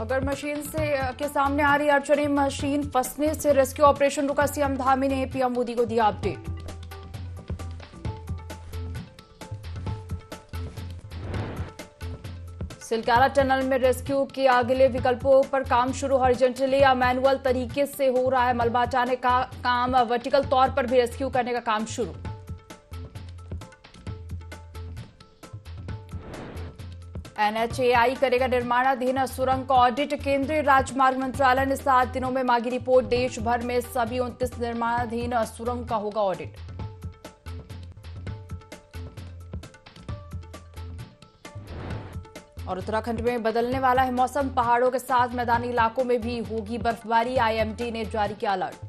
अगर मशीन से के सामने आ रही अड़चने, मशीन फंसने से रेस्क्यू ऑपरेशन रुका। सीएम धामी ने पीएम मोदी को दिया अपडेट। सिलकारा टनल में रेस्क्यू के अगले विकल्पों पर काम शुरू। हॉरिजॉन्टली या मैनुअल तरीके से हो रहा है मलबा हटाने का काम। वर्टिकल तौर पर भी रेस्क्यू करने का काम शुरू। एनएचएआई करेगा निर्माणाधीन सुरंग का ऑडिट। केंद्रीय राजमार्ग मंत्रालय ने 7 दिनों में मांगी रिपोर्ट। देश भर में सभी 29 निर्माणाधीन सुरंग का होगा ऑडिट। और उत्तराखंड में बदलने वाला है मौसम। पहाड़ों के साथ मैदानी इलाकों में भी होगी बर्फबारी। आईएमडी ने जारी किया अलर्ट।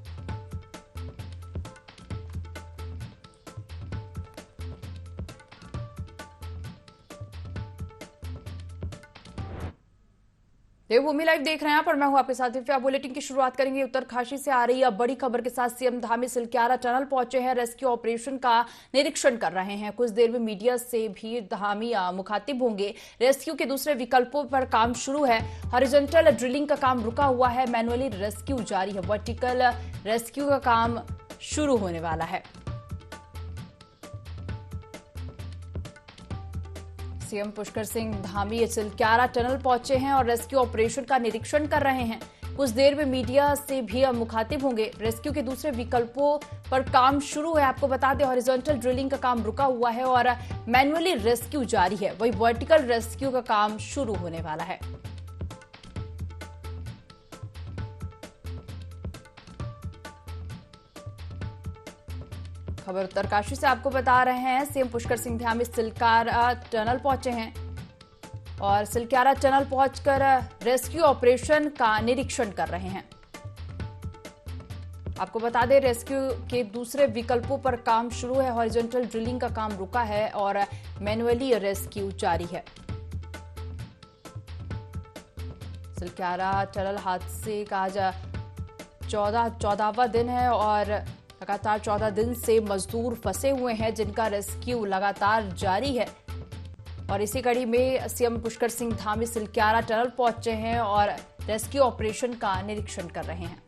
देवभूमि लाइव देख रहे हैं पर मैं हूं आपके साथ दिव्या। बुलेटिन की शुरुआत करेंगे उत्तरकाशी से आ रही बड़ी खबर के साथ। सीएम धामी सिलक्यारा टनल पहुंचे हैं, रेस्क्यू ऑपरेशन का निरीक्षण कर रहे हैं। कुछ देर में मीडिया से भी धामी मुखातिब होंगे। रेस्क्यू के दूसरे विकल्पों पर काम शुरू है। हॉरिजॉन्टल ड्रिलिंग का काम रुका हुआ है, मैनुअली रेस्क्यू जारी है। वर्टिकल रेस्क्यू का काम शुरू होने वाला है। सीएम पुष्कर सिंह धामी सिलक्यारा टनल पहुंचे हैं और रेस्क्यू ऑपरेशन का निरीक्षण कर रहे हैं। कुछ देर में मीडिया से भी मुखातिब होंगे। रेस्क्यू के दूसरे विकल्पों पर काम शुरू है। आपको बता दें हॉरिजॉन्टल ड्रिलिंग का काम रुका हुआ है और मैनुअली रेस्क्यू जारी है। वही वर्टिकल रेस्क्यू का काम शुरू होने वाला है। खबर उत्तरकाशी से आपको बता रहे हैं। सीएम पुष्कर सिंह धामी सिलक्यारा टनल पहुंचे हैं और सिलक्यारा टनल पहुंचकर रेस्क्यू ऑपरेशन का निरीक्षण कर रहे हैं। आपको बता दें रेस्क्यू के दूसरे विकल्पों पर काम शुरू है। हॉरिजॉन्टल ड्रिलिंग का काम रुका है और मैनुअली रेस्क्यू जारी है। सिलक्यारा टनल हादसे का आज 14वां दिन है और लगातार 14 दिन से मजदूर फंसे हुए हैं जिनका रेस्क्यू लगातार जारी है। और इसी कड़ी में सीएम पुष्कर सिंह धामी सिलक्यारा टनल पहुंचे हैं और रेस्क्यू ऑपरेशन का निरीक्षण कर रहे हैं।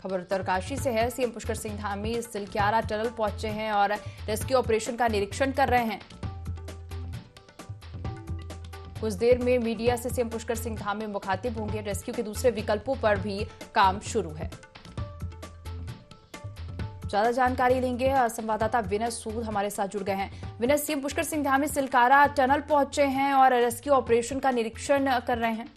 खबर उत्तरकाशी से है। सीएम पुष्कर सिंह धामी सिलक्यारा टनल पहुंचे हैं और रेस्क्यू ऑपरेशन का निरीक्षण कर रहे हैं। कुछ देर में मीडिया से सीएम पुष्कर सिंह धामी मुखातिब होंगे। रेस्क्यू के दूसरे विकल्पों पर भी काम शुरू है। ज्यादा जानकारी लेंगे, संवाददाता विनय सूद हमारे साथ जुड़ गए हैं। विनय, सीएम पुष्कर सिंह धामी सिलक्यारा टनल पहुंचे हैं और रेस्क्यू ऑपरेशन का निरीक्षण कर रहे हैं।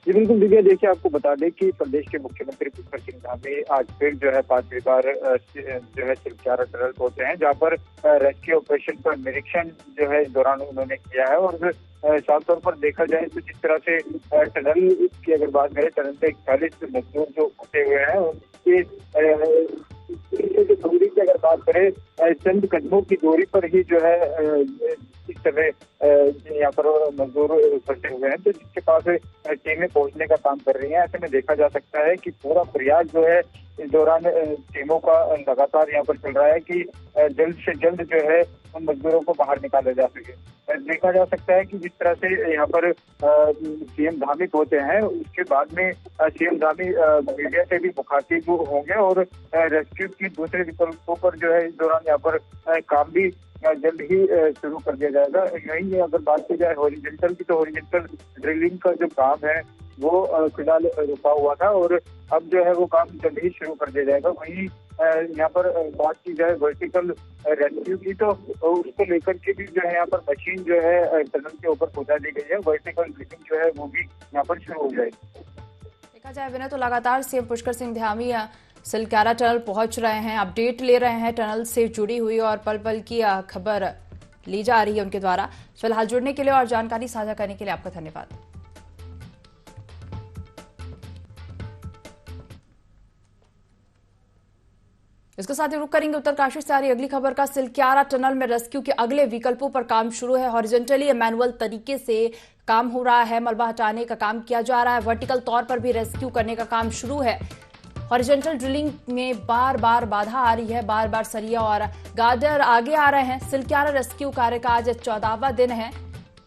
जी बिल्कुल दिव्या, देखिए आपको बता दें कि प्रदेश के मुख्यमंत्री पुष्कर सिंह धामी आज फिर जो है 5वीं बार जो है सिलक्यारा टनल पहुंचे हैं, जहां पर रेस्क्यू ऑपरेशन का निरीक्षण जो है इस दौरान उन्होंने किया है। और साफ तौर पर देखा जाए तो जिस तरह से टनल की अगर बात करें, टनल पे 41 मजदूर जो फंसे हुए हैं उनके दूरी की अगर बात करें, चंद कदमों की दूरी पर ही जो है इस समय यहाँ पर मजदूर फंसे हुए हैं, तो जिसके पास टीमें पहुंचने का काम कर रही हैं। ऐसे में देखा जा सकता है कि पूरा प्रयास जो है इस दौरान टीमों का लगातार यहाँ पर चल रहा है कि जल्द से जल्द जो है उन मजदूरों को बाहर निकाला जा सके। देखा जा सकता है कि जिस तरह से यहाँ पर सीएम धामी पहुंचे हैं, उसके बाद में सीएम धामी मीडिया से भी मुखातिब होंगे और रेस्क्यू की दूसरे विकल्पों पर जो है इस दौरान यहाँ पर काम भी जल्द ही शुरू कर दिया जाएगा। यही अगर बात की जाए हॉरिजॉन्टल की, तो हॉरिजॉन्टल ड्रिलिंग का जो काम है वो फिलहाल रुका हुआ था और अब जो है वो काम जल्द ही शुरू कर दिया जाएगा। वहीं यहाँ पर बात की जाए वर्टिकल रेस्क्यू की, तो उसको लेकर के भी जो है यहाँ पर मशीन जो है टनल के ऊपर पहुंचा दी गई है। वर्टिकल ड्रिलिंग जो है वो भी यहाँ पर शुरू हो जाएगी। देखा जाए विनय, तो लगातार सीएम पुष्कर सिंह धामी सिलक्यारा टनल पहुंच रहे हैं, अपडेट ले रहे हैं टनल से जुड़ी हुई और पल पल की खबर ली जा रही है उनके द्वारा। फिलहाल जुड़ने के लिए और जानकारी साझा करने के लिए आपका धन्यवाद। इसके साथ ही रुक करेंगे उत्तरकाशी से आ रही अगली खबर का। सिलक्यारा टनल में रेस्क्यू के अगले विकल्पों पर काम शुरू है। हॉरिजॉन्टली या मैनुअल तरीके से काम हो रहा है, मलबा हटाने का काम किया जा रहा है। वर्टिकल तौर पर भी रेस्क्यू करने का काम शुरू है। हॉरिजॉन्टल ड्रिलिंग में बार बार बाधा आ रही है, बार बार सरिया और गार्डर आगे आ रहे हैं। सिलक्यारा रेस्क्यू कार्य का आज 14वां दिन है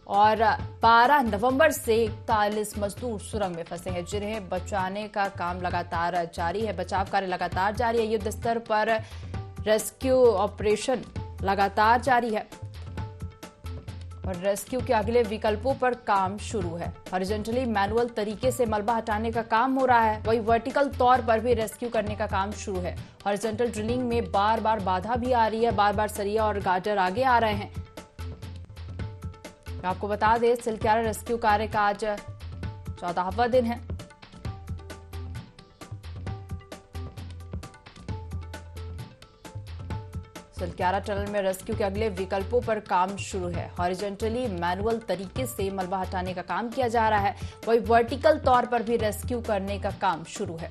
और 12 नवंबर से 41 मजदूर सुरंग में फंसे हैं, जिन्हें बचाने का काम लगातार जारी है। बचाव कार्य लगातार जारी है। युद्ध स्तर पर रेस्क्यू ऑपरेशन लगातार जारी है और रेस्क्यू के अगले विकल्पों पर काम शुरू है। हॉरिजॉन्टली मैनुअल तरीके से मलबा हटाने का काम हो रहा है, वही वर्टिकल तौर पर भी रेस्क्यू करने का काम शुरू है। हॉरिजॉन्टल ड्रिलिंग में बार बार बाधा भी आ रही है, बार बार सरिया और गार्डर आगे आ रहे हैं। आपको बता दें, सिलक्यारा रेस्क्यू कार्य का आज 14वां दिन है। सिलक्यारा टनल में रेस्क्यू के अगले विकल्पों पर काम शुरू है। हॉरिजॉन्टली मैनुअल तरीके से मलबा हटाने का काम किया जा रहा है, वही वर्टिकल तौर पर भी रेस्क्यू करने का काम शुरू है।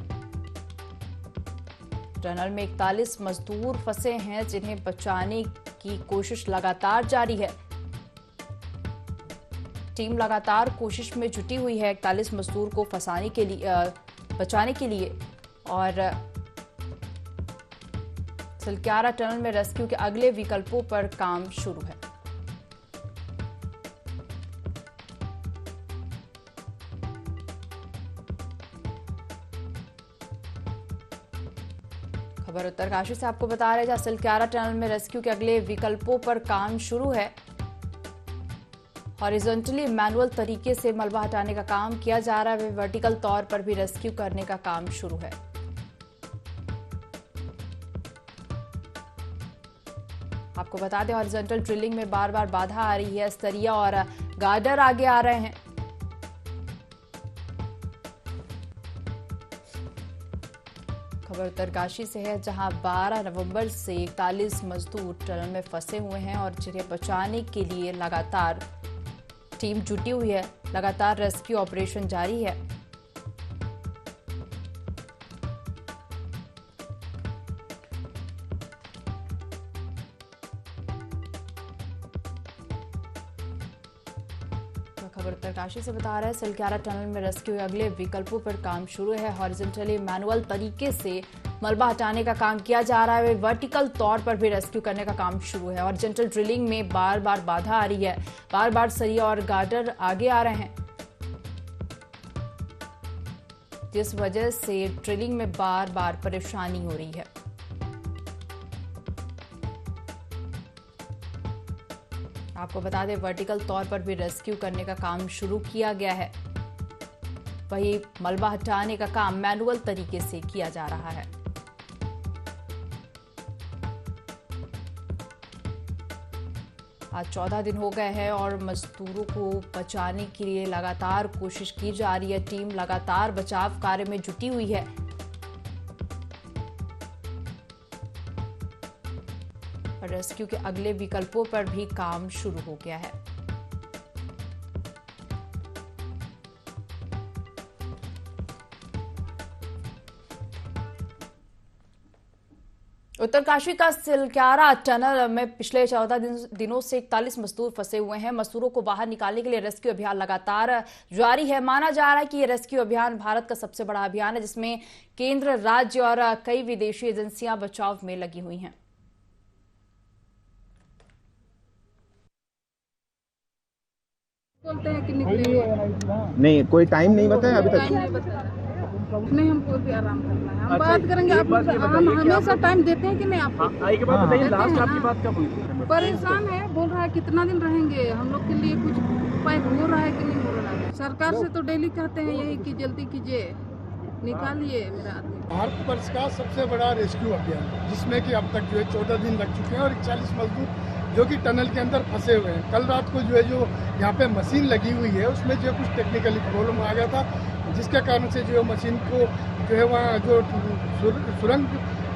टनल में 41 मजदूर फंसे हैं, जिन्हें बचाने की कोशिश लगातार जारी है। टीम लगातार कोशिश में जुटी हुई है 41 मजदूर को फंसाने के लिए, बचाने के लिए। और सिलक्यारा टनल में रेस्क्यू के अगले विकल्पों पर काम शुरू है। खबर उत्तरकाशी से आपको बता रहे हैं, जहां सिलक्यारा टनल में रेस्क्यू के अगले विकल्पों पर काम शुरू है। हॉरिजॉन्टली मैनुअल तरीके से मलबा हटाने का काम किया जा रहा है, वर्टिकल तौर पर भी रेस्क्यू करने का काम शुरू है। आपको बता दें, हॉरिजॉन्टल ड्रिलिंग में बार बार बाधा आ रही है, सरिया और गार्डर आगे आ रहे हैं। खबर उत्तरकाशी से है, जहां 12 नवंबर से 41 मजदूर टनल में फंसे हुए हैं और जिन्हें बचाने के लिए लगातार टीम जुटी हुई है। लगातार रेस्क्यू ऑपरेशन जारी है। खबर उत्तरकाशी से बता रहा है, सिलक्यारा टनल में रेस्क्यू के अगले विकल्पों पर काम शुरू है। हॉरिजॉन्टली मैनुअल तरीके से मलबा हटाने का काम किया जा रहा है, वर्टिकल तौर पर भी रेस्क्यू करने का काम शुरू है। हॉरिजॉन्टल ड्रिलिंग में बार बार बाधा आ रही है, बार बार सरिया और गार्डर आगे आ रहे हैं, जिस वजह से ड्रिलिंग में बार बार परेशानी हो रही है। आपको बता दें, वर्टिकल तौर पर भी रेस्क्यू करने का काम शुरू किया गया है, वही मलबा हटाने का काम मैनुअल तरीके से किया जा रहा है। आज 14 दिन हो गए हैं और मजदूरों को बचाने के लिए लगातार कोशिश की जा रही है। टीम लगातार बचाव कार्य में जुटी हुई है। रेस्क्यू के अगले विकल्पों पर भी काम शुरू हो गया है। उत्तरकाशी का सिलक्यारा टनल में पिछले 14 दिनों से 41 मजदूर फंसे हुए हैं। मजदूरों को बाहर निकालने के लिए रेस्क्यू अभियान लगातार जारी है। माना जा रहा है कि ये रेस्क्यू अभियान भारत का सबसे बड़ा अभियान है, जिसमें केंद्र, राज्य और कई विदेशी एजेंसियां बचाव में लगी हुई हैं। बोलते हैं कि निकलेंगे, नहीं कोई टाइम नहीं बताया अभी तक। नहीं, हमको भी आराम करना है। हम बात करेंगे, आप हम हमेशा टाइम देते हैं कि नहीं आपको? के बाद बताइए, लास्ट आपकी बात कब हुई थी? परेशान है, बोल रहा है कितना दिन रहेंगे, हम लोग के लिए कुछ उपाय हो रहा है कि नहीं हो रहा है? सरकार से तो डेली कहते हैं यही कि जल्दी कीजिए, निकालिए मेरा आदमी। भारत वर्ष का सबसे बड़ा रेस्क्यू अभियान, जिसमें कि अब तक जो है 14 दिन लग चुके हैं और 41 मजदूर जो कि टनल के अंदर फंसे हुए हैं। कल रात को जो है, जो यहाँ पे मशीन लगी हुई है, उसमें जो कुछ टेक्निकली प्रॉब्लम आ गया था, जिसके कारण से जो मशीन को जो है वहाँ जो सुरंग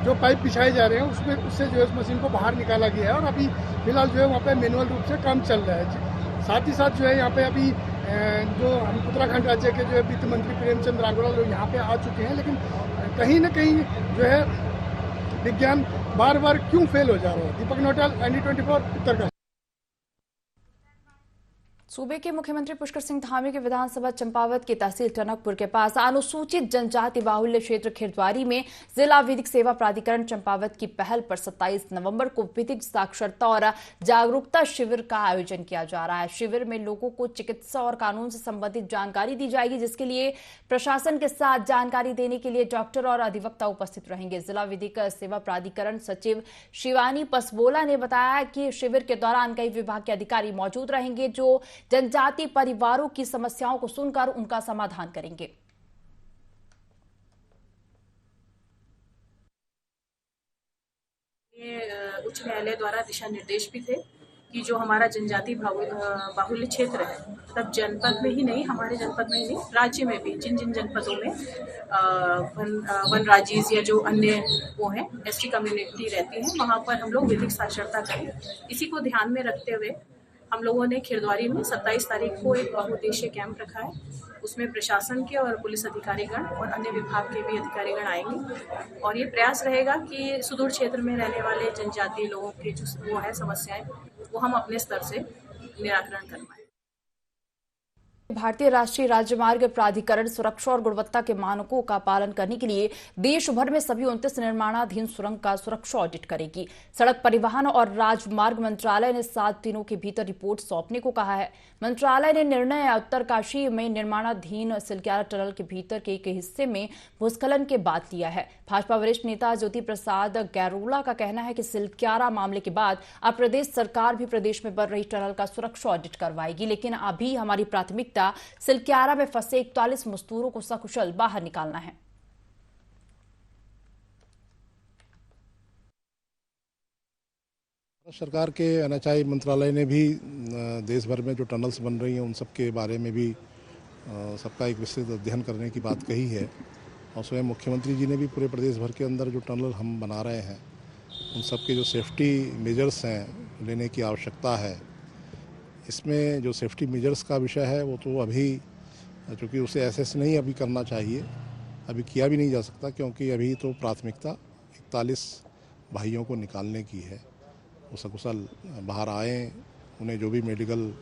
जो पाइप बिछाए जा रहे हैं उसमें उससे जो है उस मशीन को बाहर निकाला गया है और अभी फिलहाल जो है वहाँ पे मैनुअल रूप से काम चल रहा है। साथ ही साथ जो है यहाँ पे अभी जो हम उत्तराखंड राज्य के जो है वित्त मंत्री प्रेमचंद अग्रवाल लोग यहाँ पे आ चुके हैं, लेकिन कहीं न कहीं जो है विज्ञान बार बार क्यों फेल हो जा रहा है। दीपक नोटाल, ND24, उत्तरकाशी। सूबे के मुख्यमंत्री पुष्कर सिंह धामी के विधानसभा चंपावत की तहसील टनकपुर के पास अनुसूचित जनजाति बाहुल्य क्षेत्र खिरद्वारी में जिला विधिक सेवा प्राधिकरण चंपावत की पहल पर 27 नवंबर को विधिक साक्षरता और जागरूकता शिविर का आयोजन किया जा रहा है। शिविर में लोगों को चिकित्सा और कानून से संबंधित जानकारी दी जाएगी, जिसके लिए प्रशासन के साथ जानकारी देने के लिए डॉक्टर और अधिवक्ता उपस्थित रहेंगे। जिला विधिक सेवा प्राधिकरण सचिव शिवानी पसबोला ने बताया कि शिविर के दौरान कई विभाग के अधिकारी मौजूद रहेंगे जो जनजाति परिवारों की समस्याओं को सुनकर उनका समाधान करेंगे। उच्च न्यायालय द्वारा दिशा निर्देश भी थे कि जो हमारा जनजाति बाहुल्य क्षेत्र है, तब जनपद में ही नहीं, हमारे जनपद में ही नहीं, राज्य में भी जिन जिन जनपदों में वन राजीज या जो अन्य वो हैं एसटी कम्युनिटी रहती है, वहाँ पर हम लोग विधिक साक्षरता करें। इसी को ध्यान में रखते हुए हम लोगों ने खिरद्वारी में 27 तारीख को एक बहुउद्देशीय कैंप रखा है। उसमें प्रशासन के और पुलिस अधिकारीगण और अन्य विभाग के भी अधिकारीगण आएंगे और ये प्रयास रहेगा कि सुदूर क्षेत्र में रहने वाले जनजातीय लोगों के जो वो है समस्याएं, वो हम अपने स्तर से निराकरण करवाएं। भारतीय राष्ट्रीय राजमार्ग प्राधिकरण सुरक्षा और गुणवत्ता के मानकों का पालन करने के लिए देश भर में सभी 29 निर्माणाधीन सुरंग का सुरक्षा ऑडिट करेगी। सड़क परिवहन और राजमार्ग मंत्रालय ने 7 दिनों के भीतर रिपोर्ट सौंपने को कहा है। मंत्रालय ने निर्णय उत्तरकाशी में निर्माणाधीन सिलक्यारा टनल के भीतर के एक हिस्से में भूस्खलन के बाद लिया है। भाजपा वरिष्ठ नेता ज्योति प्रसाद गैरोला का कहना है कि सिलक्यारा मामले के बाद अब प्रदेश सरकार भी प्रदेश में बन रही टनल का सुरक्षा ऑडिट करवाएगी, लेकिन अभी हमारी प्राथमिकता सिलक्यारा में फंसे 41 मजदूरों को सकुशल बाहर निकालना है। सरकार के एनएचआई मंत्रालय ने भी देश भर में जो टनल्स बन रही हैं उन सब के बारे में भी सबका एक विस्तृत अध्ययन करने की बात कही है और स्वयं मुख्यमंत्री जी ने भी पूरे प्रदेश भर के अंदर जो टनल हम बना रहे हैं उन सब के जो सेफ्टी मेजर्स हैं लेने की आवश्यकता है। इसमें जो सेफ्टी मेजर्स का विषय है वो तो अभी चूँकि उसे एसेस नहीं अभी करना चाहिए, अभी किया भी नहीं जा सकता क्योंकि अभी तो प्राथमिकता 41 भाइयों को निकालने की है। वो सकुशल बाहर आए, उन्हें जो भी मेडिकल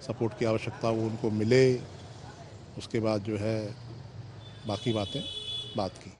सपोर्ट की आवश्यकता वो उनको मिले, उसके बाद जो है बाकी बातें बात की।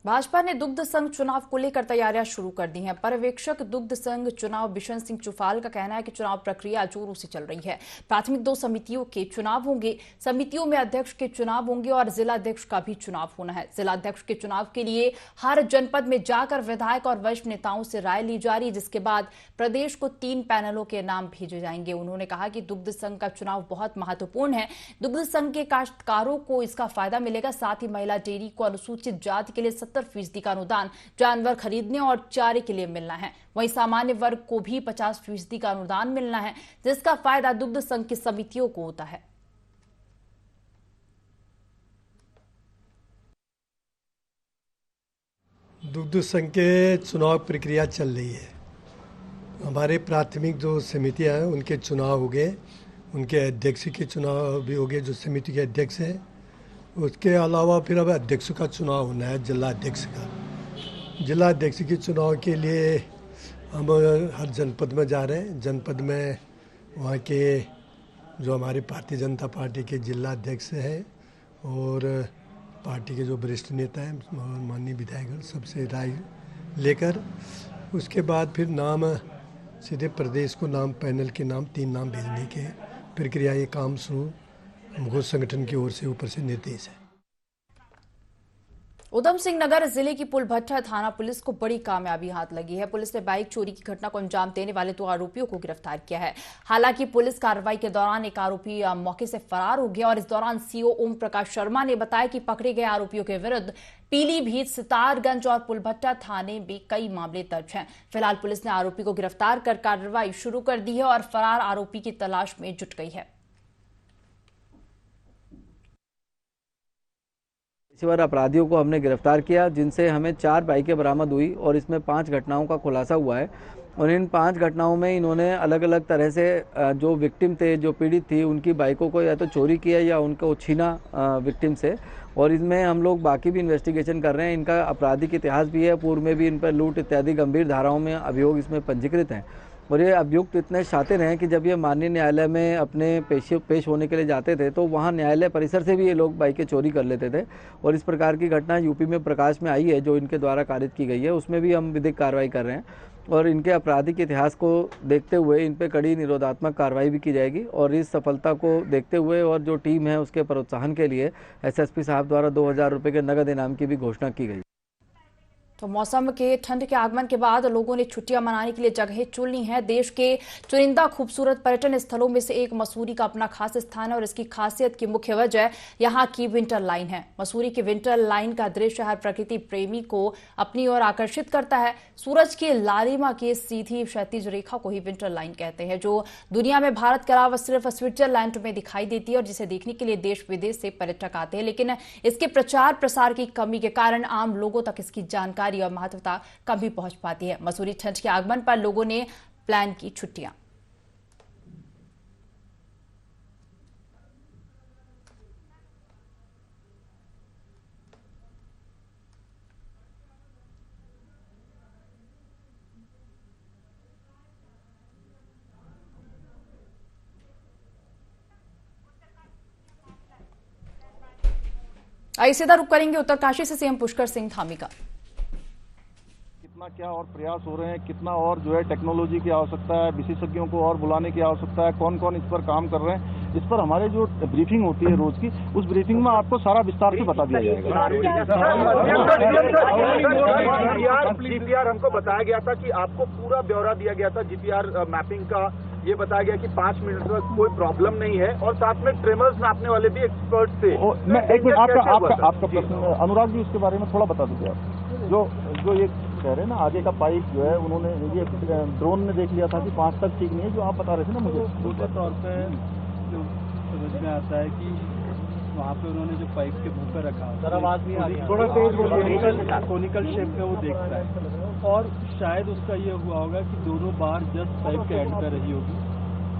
भाजपा ने दुग्ध संघ चुनाव को लेकर तैयारियां शुरू कर दी हैं। पर्यवेक्षक दुग्ध संघ चुनाव बिशन सिंह चुफाल का कहना है कि चुनाव प्रक्रिया जोरों से चल रही है। प्राथमिक 2 समितियों के चुनाव होंगे, समितियों में अध्यक्ष के चुनाव होंगे और जिला अध्यक्ष का भी चुनाव होना है। जिला अध्यक्ष के चुनाव के लिए हर जनपद में जाकर विधायक और वरिष्ठ नेताओं से राय ली जा रही है, जिसके बाद प्रदेश को 3 पैनलों के नाम भेजे जाएंगे। उन्होंने कहा कि दुग्ध संघ का चुनाव बहुत महत्वपूर्ण है। दुग्ध संघ के काश्तकारों को इसका फायदा मिलेगा। साथ ही महिला डेयरी को अनुसूचित जाति के लिए 70% का अनुदान जानवर खरीदने और चारे के लिए मिलना है। वहीं सामान्य वर्ग को भी 50% का अनुदान मिलना है, जिसका फायदा दुग्ध संघ की समितियों को होता है। दुग्ध संघ के चुनाव प्रक्रिया चल रही है। हमारे प्राथमिक जो समितियां हैं उनके चुनाव हो गए, उनके अध्यक्ष के चुनाव भी हो गए जो समिति के अध्यक्ष हैं। उसके अलावा फिर अब अध्यक्ष का चुनाव होना है, जिला अध्यक्ष का। जिला अध्यक्ष के चुनाव के लिए हम हर जनपद में जा रहे हैं। जनपद में वहाँ के जो हमारी भारतीय जनता पार्टी के जिला अध्यक्ष हैं और पार्टी के जो वरिष्ठ नेता हैं, माननीय विधायक, सबसे राय लेकर उसके बाद फिर नाम सीधे प्रदेश को नाम पैनल के नाम 3 नाम भेजने के प्रक्रिया, ये काम शुरू हमको संगठन की ओर से ऊपर से निर्देश है। उधम सिंह नगर जिले की पुलभट्टा थाना पुलिस को बड़ी कामयाबी हाथ लगी है। पुलिस ने बाइक चोरी की घटना को अंजाम देने वाले 2 आरोपियों को गिरफ्तार किया है। हालांकि पुलिस कार्रवाई के दौरान एक आरोपी मौके से फरार हो गया और इस दौरान सीओ ओम प्रकाश शर्मा ने बताया कि पकड़े गए आरोपियों के विरुद्ध पीलीभीत, सितारगंज और पुलभट्टा थाने में कई मामले दर्ज हैं। फिलहाल पुलिस ने आरोपी को गिरफ्तार कर कार्रवाई शुरू कर दी है और फरार आरोपी की तलाश में जुट गई है। पेशेवर अपराधियों को हमने गिरफ्तार किया, जिनसे हमें 4 बाइकें बरामद हुई और इसमें 5 घटनाओं का खुलासा हुआ है। और इन 5 घटनाओं में इन्होंने अलग अलग तरह से जो विक्टिम थे, जो पीड़ित थी, उनकी बाइकों को या तो चोरी किया या उनको छीना विक्टिम से। और इसमें हम लोग बाकी भी इन्वेस्टिगेशन कर रहे हैं। इनका आपराधिक इतिहास भी है, पूर्व में भी इन पर लूट इत्यादि गंभीर धाराओं में अभियोग इसमें पंजीकृत हैं और ये अभियुक्त इतने शातिर हैं कि जब ये माननीय न्यायालय में अपने पेश होने के लिए जाते थे तो वहाँ न्यायालय परिसर से भी ये लोग बाइकें चोरी कर लेते थे। और इस प्रकार की घटना यूपी में प्रकाश में आई है, जो इनके द्वारा कारित की गई है, उसमें भी हम विधिक कार्रवाई कर रहे हैं और इनके आपराधिक इतिहास को देखते हुए इन पे कड़ी निरोधात्मक कार्रवाई भी की जाएगी। और इस सफलता को देखते हुए और जो टीम है उसके प्रोत्साहन के लिए एसएसपी साहब द्वारा 2000 रुपये के नगद इनाम की भी घोषणा की गई। तो मौसम के ठंड के आगमन के बाद लोगों ने छुट्टियां मनाने के लिए जगहें चुनी हैं। देश के चुनिंदा खूबसूरत पर्यटन स्थलों में से एक मसूरी का अपना खास स्थान है और इसकी खासियत की मुख्य वजह यहां की विंटर लाइन है। मसूरी की विंटर लाइन का दृश्य हर प्रकृति प्रेमी को अपनी ओर आकर्षित करता है। सूरज की लालिमा की सीधी क्षैतिज रेखा को ही विंटर लाइन कहते हैं, जो दुनिया में भारत के अलावा सिर्फ स्विट्जरलैंड में दिखाई देती है और जिसे देखने के लिए देश विदेश से पर्यटक आते हैं। लेकिन इसके प्रचार प्रसार की कमी के कारण आम लोगों तक इसकी जानकारी और महत्वता कम भी पहुंच पाती है। मसूरी ठंड के आगमन पर लोगों ने प्लान की छुट्टियां। आइए सीधा रुक करेंगे उत्तरकाशी से सीएम पुष्कर सिंह धामी का। कितना क्या और प्रयास हो रहे हैं, कितना और जो है टेक्नोलॉजी की आवश्यकता है, विशेषज्ञों को और बुलाने की आवश्यकता है, कौन कौन इस पर काम कर रहे हैं, इस पर हमारे जो ब्रीफिंग होती है रोज की, उस ब्रीफिंग में आपको सारा विस्तार से बता दिया जाएगा। जीपीआर हमको बताया गया था कि आपको पूरा ब्यौरा दिया गया था जीपीआर मैपिंग का। ये बताया गया कि 5 मिनट तक कोई प्रॉब्लम नहीं है और साथ में ट्रेमर्स नापने वाले भी एक्सपर्ट थे। मैं एक मिनट आपका प्रश्न अनुराग जी उसके बारे में थोड़ा बता दीजिए आप। जो ये कह रहे हैं ना आगे का पाइप जो है उन्होंने ये ड्रोन ने देख लिया था कि 5 तक ठीक नहीं है, जो आप बता रहे थे ना मुझे। दूसरे तौर पे जो समझ में आता है कि वहाँ पे उन्होंने जो पाइप के मुंह पे रखा थोड़ा कोनिकल शेप में वो देखता है और शायद उसका ये हुआ होगा कि दोनों बार जस्ट पाइप के एंड पे रही होगी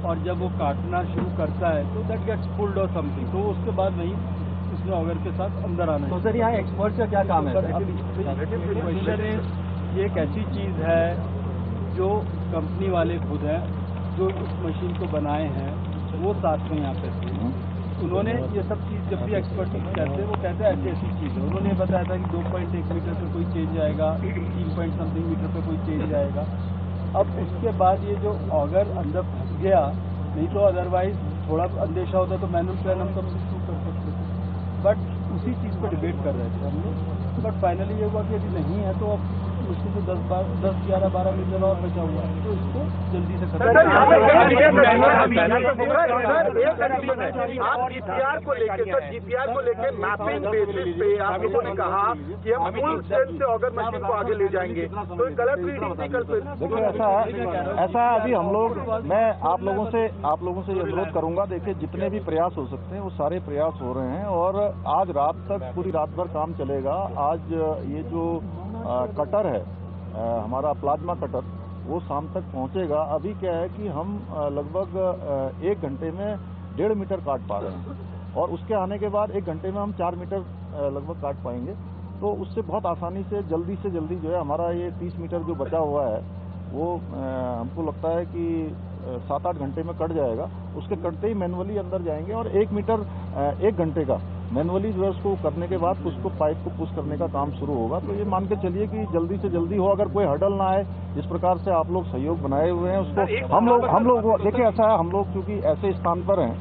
और जब वो काटना शुरू करता है तो दैट गेट्स पुल्ड और समथिंग, तो उसके बाद नहीं उसने ऑगर के साथ अंदर आना। तो सर यहाँ एक्सपर्ट का क्या काम है? क्वेश्चन इज ये एक ऐसी चीज़ है जो कंपनी वाले खुद हैं जो उस मशीन को बनाए हैं, वो साथ में यहाँ पे थे। उन्होंने ये सब चीज़ जब भी एक्सपर्टीज कहते हैं वो कहते हैं ऐसी ऐसी चीज़ है। उन्होंने बताया था कि 2.1 मीटर पे कोई चेंज आएगा, 3 समथिंग मीटर पे कोई चेंज आएगा। अब उसके बाद ये जो ऑगर अंदर फंस गया, नहीं तो अदरवाइज थोड़ा अंदेशा होता तो मैनुअल प्लान हम सब शुरू कर सकते थे, बट उसी चीज़ पर डिबेट कर रहे थे हम लोग। बट फाइनली ये हुआ कि यदि नहीं है तो अब मुश्किल से 10-11-12 मीटर और बचा हुआ है, तो इसको जल्दी से खत्म। आप जीपीआर को लेके मैपिंग बेसिस पे आप लोगों ने कहा कि हम फुल स्ट्रेंथ से ऑगर मशीन को आगे ले जाएंगे, तो गलत रीडिंग थी कल। देखिए ऐसा अभी हम लोग, मैं आप लोगों से ये अनुरोध करूंगा, देखिए जितने भी प्रयास हो सकते हैं वो सारे प्रयास हो रहे हैं और आज रात तक पूरी रात भर काम चलेगा। आज ये जो कटर है हमारा प्लाज्मा कटर, वो शाम तक पहुंचेगा। अभी क्या है कि हम लगभग 1 घंटे में 1.5 मीटर काट पा रहे हैं और उसके आने के बाद 1 घंटे में हम 4 मीटर लगभग काट पाएंगे। तो उससे बहुत आसानी से जल्दी जो है हमारा ये 30 मीटर जो बचा हुआ है वो हमको लगता है कि 7-8 घंटे में कट जाएगा। उसके कटते ही मैनुअली अंदर जाएंगे और 1 मीटर 1 घंटे का मैनुअली जो है उसको करने के बाद उसको पाइप को पुश करने का काम शुरू होगा। तो ये मान के चलिए कि जल्दी से जल्दी हो, अगर कोई हर्डल ना आए, जिस प्रकार से आप लोग सहयोग बनाए हुए हैं उसको हम लोग देखिए ऐसा है, हम लोग क्योंकि ऐसे स्थान पर हैं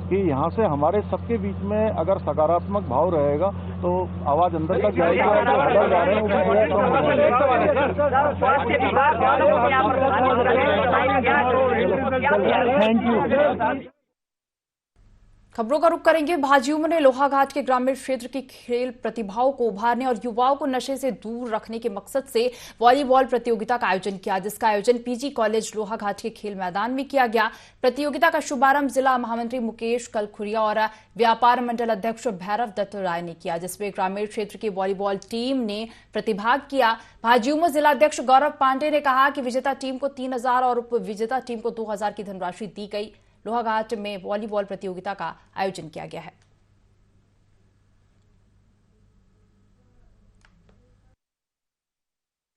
कि यहाँ से हमारे सबके बीच में अगर सकारात्मक भाव रहेगा तो आवाज अंदर तक जाएगी और जो हर्डल जा रहे हैं थैंक यू। खबरों का रुख करेंगे। भाजयुमो ने लोहाघाट के ग्रामीण क्षेत्र की खेल प्रतिभाओं को उभारने और युवाओं को नशे से दूर रखने के मकसद से वॉलीबॉल प्रतियोगिता का आयोजन किया, जिसका आयोजन पीजी कॉलेज लोहाघाट के खेल मैदान में किया गया। प्रतियोगिता का शुभारंभ जिला महामंत्री मुकेश कलखुरिया और व्यापार मंडल अध्यक्ष भैरव दत्त राय ने किया, जिसमें ग्रामीण क्षेत्र की वॉलीबॉल टीम ने प्रतिभाग किया। भाजयुमो जिलाध्यक्ष गौरव पांडे ने कहा कि विजेता टीम को 3,000 और उप विजेता टीम को 2,000 की धनराशि दी गई। लोहाघाट में वॉलीबॉल प्रतियोगिता का आयोजन किया गया है।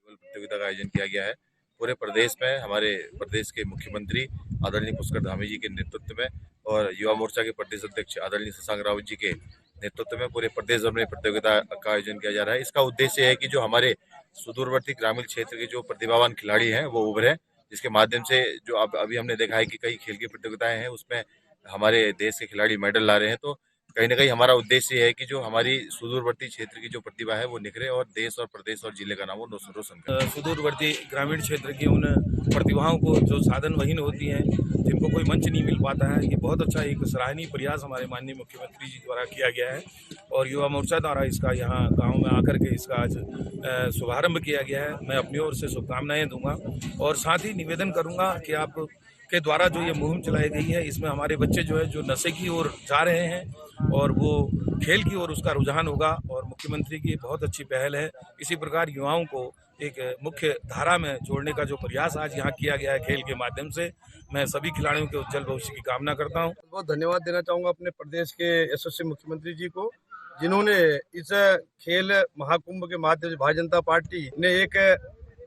प्रतियोगिता का आयोजन किया गया है पूरे प्रदेश में हमारे प्रदेश के मुख्यमंत्री आदरणीय पुष्कर धामी जी के नेतृत्व में और युवा मोर्चा के प्रदेश अध्यक्ष आदरणीय शशांक रावत जी के नेतृत्व में पूरे प्रदेश भर में प्रतियोगिता का आयोजन किया जा रहा है। इसका उद्देश्य है कि जो हमारे सुदूरवर्ती ग्रामीण क्षेत्र के जो प्रतिभावान खिलाड़ी हैं वो उभरे, जिसके माध्यम से जो अभी हमने देखा है कि कई खेल की प्रतियोगिताएं हैं उसमें हमारे देश के खिलाड़ी मेडल ला रहे हैं। तो कहीं ना कहीं हमारा उद्देश्य है कि जो हमारी सुदूरवर्ती क्षेत्र की जो प्रतिभा है वो निखरे और देश और प्रदेश और जिले का नाम वो रोशन करे। सुदूरवर्ती ग्रामीण क्षेत्र की उन प्रतिभाओं को जो साधनहीन होती हैं, जिनको कोई मंच नहीं मिल पाता है, ये बहुत अच्छा एक सराहनीय प्रयास हमारे माननीय मुख्यमंत्री जी द्वारा किया गया है और युवा मोर्चा द्वारा इसका यहाँ गाँव में आकर के इसका आज शुभारम्भ किया गया है। मैं अपनी ओर से शुभकामनाएं दूंगा और साथ ही निवेदन करूंगा कि आप के द्वारा जो ये मुहिम चलाई गई है इसमें हमारे बच्चे जो है जो नशे की ओर जा रहे हैं और वो खेल की ओर उसका रुझान होगा और मुख्यमंत्री की बहुत अच्छी पहल है। इसी प्रकार युवाओं को एक मुख्य धारा में जोड़ने का जो प्रयास आज यहाँ किया गया है खेल के माध्यम से, मैं सभी खिलाड़ियों के उज्जवल भविष्य की कामना करता हूँ। बहुत धन्यवाद देना चाहूँगा अपने प्रदेश के यशस्वी मुख्यमंत्री जी को, जिन्होंने इस खेल महाकुंभ के माध्यम से भारतीय जनता पार्टी ने एक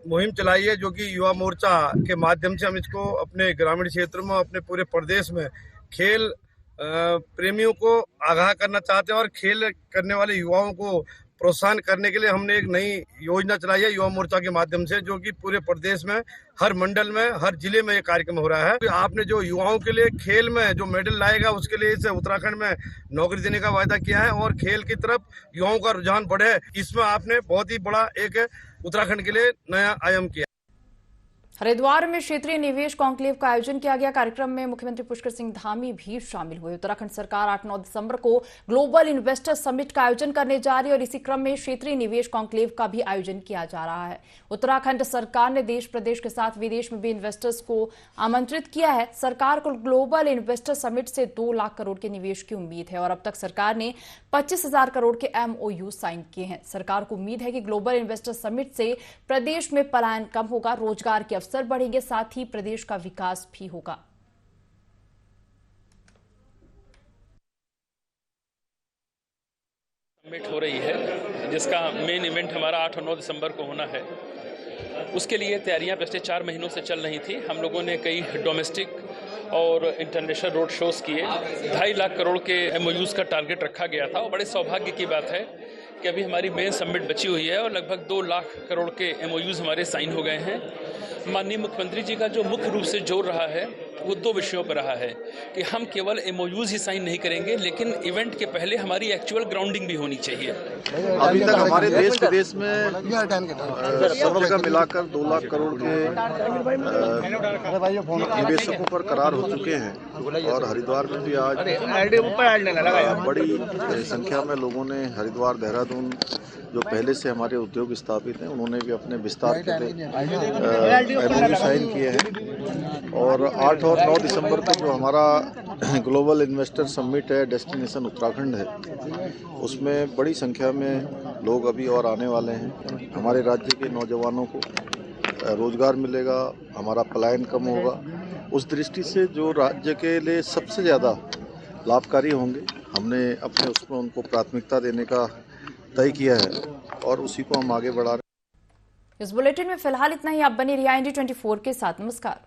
मुहिम चलाई है, जो कि युवा मोर्चा के माध्यम से हम इसको अपने ग्रामीण क्षेत्र में, अपने पूरे प्रदेश में खेल प्रेमियों को आगाह करना चाहते हैं और खेल करने वाले युवाओं को प्रोत्साहन करने के लिए हमने एक नई योजना चलाई है युवा मोर्चा के माध्यम से, जो कि पूरे प्रदेश में हर मंडल में, हर जिले में ये कार्यक्रम हो रहा है। आपने जो युवाओं के लिए खेल में जो मेडल लाएगा उसके लिए इस उत्तराखंड में नौकरी देने का वायदा किया है और खेल की तरफ युवाओं का रुझान बढ़े, इसमें आपने बहुत ही बड़ा एक उत्तराखंड के लिए नया आयाम किया। हरिद्वार में क्षेत्रीय निवेश कॉन्क्लेव का आयोजन किया गया। कार्यक्रम में मुख्यमंत्री पुष्कर सिंह धामी भी शामिल हुए। उत्तराखंड सरकार 8-9 दिसंबर को ग्लोबल इन्वेस्टर समिट का आयोजन करने जा रही है और इसी क्रम में क्षेत्रीय निवेश कॉन्क्लेव का भी आयोजन किया जा रहा है। उत्तराखंड सरकार ने देश प्रदेश के साथ विदेश में भी इन्वेस्टर्स को आमंत्रित किया है। सरकार को ग्लोबल इन्वेस्टर समिट से 2 लाख करोड़ के निवेश की उम्मीद है और अब तक सरकार ने 25,000 करोड़ के MOU साइन किए हैं। सरकार को उम्मीद है कि ग्लोबल इन्वेस्टर समिट से प्रदेश में पलायन कम होगा, रोजगार के अवसर बढ़ेंगे, साथ ही प्रदेश का विकास भी होगा। समिट हो रही है जिसका मेन इवेंट हमारा 8 और 9 दिसंबर को होना है। उसके लिए तैयारियां पिछले 4 महीनों से चल रही थी। हम लोगों ने कई डोमेस्टिक और इंटरनेशनल रोड शोज किए। 2.5 लाख करोड़ के MOUs का टारगेट रखा गया था और बड़े सौभाग्य की बात है कि अभी हमारी मेन समिट बची हुई है और लगभग 2 लाख करोड़ के MOUs हमारे साइन हो गए हैं। माननीय मुख्यमंत्री जी का जो मुख्य रूप से जोर रहा है वो 2 विषयों पर रहा है कि हम केवल MOUs ही साइन नहीं करेंगे, लेकिन इवेंट के पहले हमारी एक्चुअल ग्राउंडिंग भी होनी चाहिए। अभी तक हमारे देश विदेश में सब जगह मिलाकर 2 लाख करोड़ के निवेशकों पर करार हो चुके हैं और हरिद्वार में भी आज बड़ी संख्या में लोगों ने हरिद्वार, देहरादून जो पहले से हमारे उद्योग स्थापित हैं उन्होंने भी अपने विस्तार के लिए MOU साइन किए हैं और 8 और 9 दिसंबर को जो हमारा ग्लोबल इन्वेस्टर समिट है, डेस्टिनेशन उत्तराखंड है, उसमें बड़ी संख्या में लोग अभी और आने वाले हैं। हमारे राज्य के नौजवानों को रोजगार मिलेगा, हमारा पलायन कम होगा। उस दृष्टि से जो राज्य के लिए सबसे ज़्यादा लाभकारी होंगे, हमने अपने उसमें उनको प्राथमिकता देने का तय किया है और उसी को हम आगे बढ़ा रहे हैं। इस बुलेटिन में फिलहाल इतना ही। आप बने रहिए IND 24 के साथ। नमस्कार।